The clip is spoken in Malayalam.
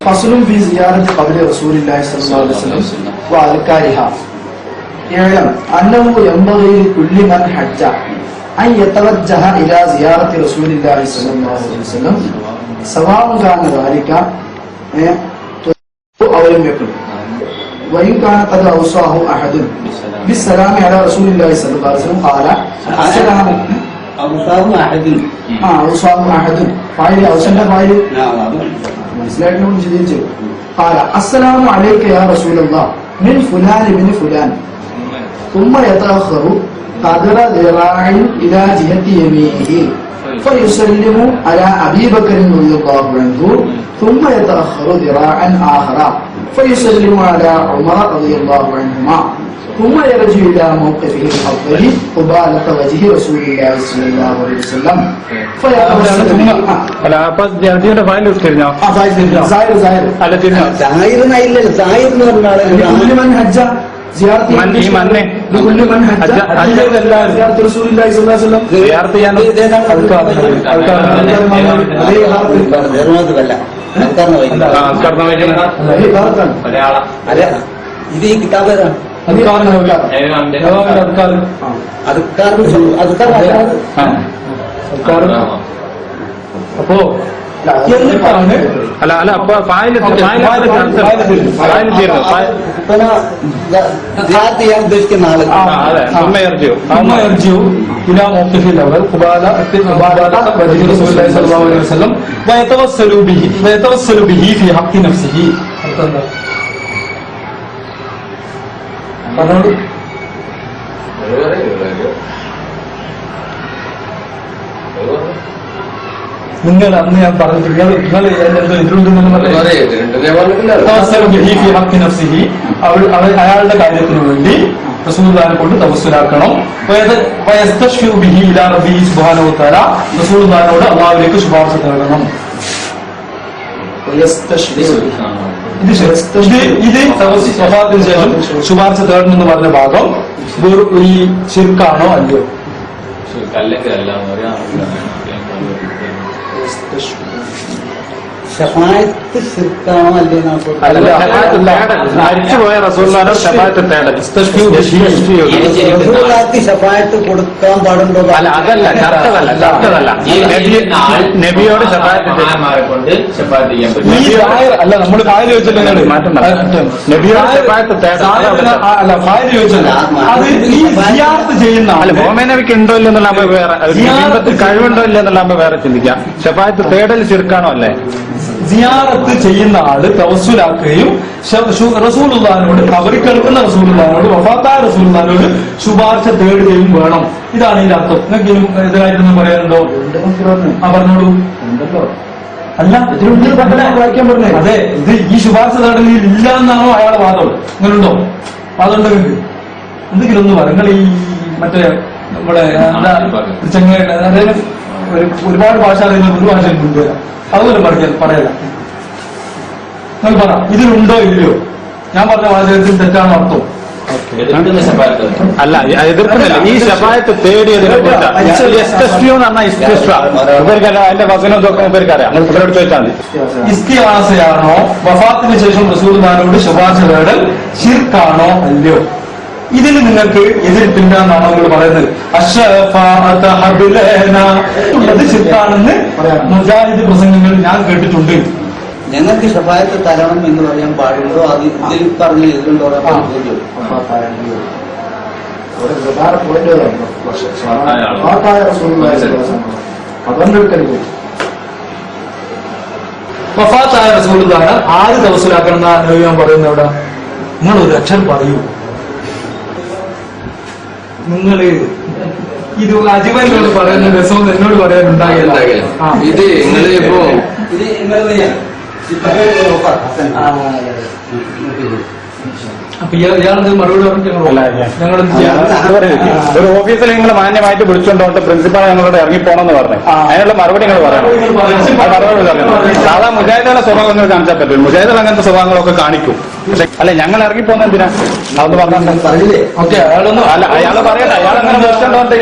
ഫസ്ലുൻ ഫീ സിയാറത്തി ഖബ്രി റസൂലില്ലാഹി സ്വല്ലല്ലാഹു അലൈഹി വസല്ലം വഅൽകാരിഹാ ഇഅലം അന്നഹു യൻബഗി ലികുല്ലി മൻ ഹജ്ജ അൻ യതവജ്ജഹ ഇലാ സിയാറത്തി റസൂലില്ലാഹി സ്വല്ലല്ലാഹു അലൈഹി വസല്ലം സവാഉൻ കാന ദാലിക أو لم يكن وإن كان قد أوصاه أحد بالسلام على رسول الله صلى الله عليه وسلم قال السلام أوصاه أحد أوصاه أحد فاعل أوصى فاعل മനസ്സിലായിട്ടും ചിന്തിച്ചു قال السلام عليك يا رسول الله من فلان بن فلان ثم يتأخر قدر ذراع إلى جهة يمينه فيسلم على أبي بكر رضي الله عنه ثم يتأخر ذراعا آخر فيسلم على عمر رضي الله عنهما ثم يرجع إلى موقفه الأفضل قبالة وجه رسول الله صلى الله عليه وسلم فيتوسل لكل من حج زيارة لكل من حج زيارة رسول الله صلى الله عليه وسلم ഇത് ഈ കിതാബ് അപ്പോ എന്നിട്ടാണ് ഉദ്ദേശിക്കുന്ന ആള് പറഞ്ഞോളൂ. നിങ്ങൾ അന്ന് ഞാൻ പറഞ്ഞു നിങ്ങൾ അയാളുടെ കാര്യത്തിന് വേണ്ടി റസൂലുള്ളാഹിനെ കൊണ്ട് തവസ്സുലാക്കണം. റസൂലുള്ളാഹിനോട് അല്ലാഹുവിലേക്ക് ശുപാർശ തേടണം. ഇത് വഫാത്തിന് ശേഷം ശുപാർശ തേടണമെന്ന് പറഞ്ഞ ഭാഗം ഈ ശിർക്കാണോ അല്ലയോ? ഷഫായത്ത് ശിർക്കാണോ മരിച്ചുപോയ റസൂലുള്ളാഹിനെ ഷഫായത്ത് തേടൽ. റസൂലുള്ളാഹിക്ക് ഷഫായത്ത് കൊടുക്കാൻ പാടുണ്ടോ? അല്ല, അതല്ല, ചർച്ചതല്ല. നബിയോട് ഷഫായത്ത് അല്ല, നമ്മൾ ഫായിൽ ചോദിച്ചല്ലോ. നബിയോട് ഷഫായത്ത് അല്ല, ഫായിൽ ചോദിച്ചല്ലോ. അത് ഈ സിയാറത്ത് ചെയ്യുന്ന അല്ല, മുഹമ്മദ് നബിക്ക് ഉണ്ടോ ഇല്ലെന്നുള്ള വേറെ, കഴിവുണ്ടോ ഇല്ലെന്നുള്ള വേറെ ചിന്തിക്കാം. ഷഫായത്ത് തേടൽ ശിർക്കാണോ അല്ലേ? സിയാറത്ത് ചെയ്യുന്ന ആള് തവസ്സുലാക്കുകയും റസൂലുള്ളാഹിനോട് ഖബറിൽ കിടക്കുന്ന റസൂലുള്ളാഹിനോട് വഫാത്തായ റസൂലുള്ളാഹിനോട് ശുപാർശ തേടുകയും വേണം. ഇതാണ് ഇതിന്റെ അർത്ഥം. നിങ്ങൾക്ക് ഇതിനായിട്ടൊന്നും പറയാനുണ്ടോ? പറഞ്ഞോളൂ. അല്ല, വായിക്കാൻ പറഞ്ഞേ. അതെ, ഇത് ഈ ശുപാർശ തേടലിൽ ഇല്ല എന്നാണോ അയാളെ വാദം? അങ്ങനെയുണ്ടോ? വാദം ഉണ്ടെങ്കിൽ എന്തെങ്കിലും ഒന്ന് പറ. നിങ്ങൾ ഈ മറ്റേ നമ്മുടെ ചെങ്ങയുടെ അതായത് ഒരുപാട് ഭാഷ അറിയുന്ന ഒരു ഭാഷ കൊണ്ടുവരാം. അതുപോലെ പറയല. നിങ്ങൾ പറ, ഇതിലുണ്ടോ ഇല്ലയോ? ഞാൻ പറഞ്ഞ വാചകത്തിൽ തെറ്റാണോ അർത്ഥം? അല്ല, എതിർക്കുന്നില്ല. ഈ ശഫായത്ത് തേടിയതിനെ അതിന്റെ വചനം ഇവർക്കറിയാം. ഇവരോട് ചോദിച്ചാൽ മതി. ഇസ്തിഹാസയാണോ വഫാത്തിന് ശേഷം റസൂലുള്ളാഹിനോട് ശുപാർശ തേടൽ ശിർക്കാണോ അല്ലയോ? ഇതിൽ നിങ്ങൾക്ക് എതിർപ്പില്ല എന്നാണോ നിങ്ങൾ പറയുന്നത്? അത് ശിർക്കാണെന്ന് മുജാഹിദ് പ്രസംഗങ്ങൾ ഞാൻ കേട്ടിട്ടുണ്ട്. ഞങ്ങൾക്ക് ഷഫായത്ത് തരണം എന്ന് പറയാൻ പാടുണ്ടോ? അത് ഇതിൽ പറഞ്ഞ എതിരുണ്ടോ? വഫാത്തായ റസൂലുള്ളാഹിനെ ആര് തവസ്സുലാക്കണം എന്നാണ് ഞാൻ പറയുന്നത്? അവിടെ നിങ്ങൾ ഒരു അക്ഷരം പറയൂ. നിങ്ങള് ഇത് അജിമനോട് പറയുന്ന രസവും എന്നോട് പറയാനുണ്ടാകില്ല. ഇത് നിങ്ങളിപ്പോ അപ്പൊ ഇയാളത് മറുപടി ഒരു ഓഫീസിൽ നിങ്ങൾ മാന്യമായിട്ട് വിളിച്ചുകൊണ്ടോട്ട് പ്രിൻസിപ്പാൾ ഞങ്ങളോട് ഇറങ്ങിപ്പോണെന്ന് പറഞ്ഞു. അതിനുള്ള മറുപടി നിങ്ങൾ പറയണം. സാധാ മുജാഹിദുകളുടെ സ്വഭാവം നിങ്ങൾ കാണിച്ചാൽ പറ്റും. മുജാഹിദുകൾ അങ്ങനത്തെ സ്വഭാവങ്ങളൊക്കെ കാണിക്കും. അല്ലെ, ഞങ്ങൾ ഇറങ്ങിപ്പോന്ന എന്തിനാ? അതൊന്ന് പറഞ്ഞാൽ ഓക്കെ, അയാളൊന്നും അല്ല, അയാൾ പറയട്ടെ. അയാൾ അങ്ങനെ വിളിച്ചോണ്ടോട്ട്